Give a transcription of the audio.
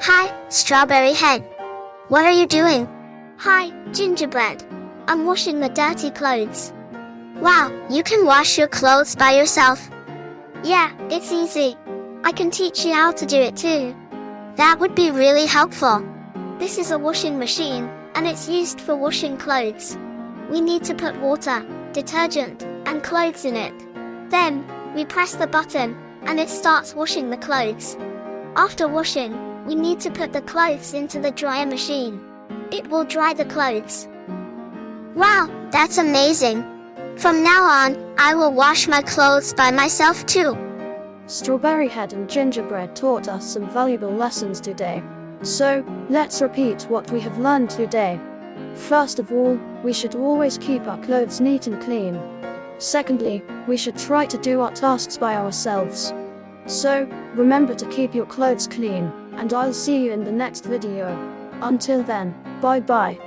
Hi, Strawberryhead. What are you doing? Hi, Gingerbread. I'm washing the dirty clothes. Wow, you can wash your clothes by yourself. Yeah, it's easy. I can teach you how to do it too. That would be really helpful. This is a washing machine, and it's used for washing clothes. We need to put water, detergent, and clothes in it. Then, we press the button, and it starts washing the clothes. After washing, we need to put the clothes into the dryer machine. It will dry the clothes. Wow, that's amazing. From now on, I will wash my clothes by myself too. Strawberryhead and Gingerbread taught us some valuable lessons today. So, let's repeat what we have learned today. First of all, we should always keep our clothes neat and clean. Secondly, we should try to do our tasks by ourselves. So, remember to keep your clothes clean, and I'll see you in the next video. Until then, bye bye.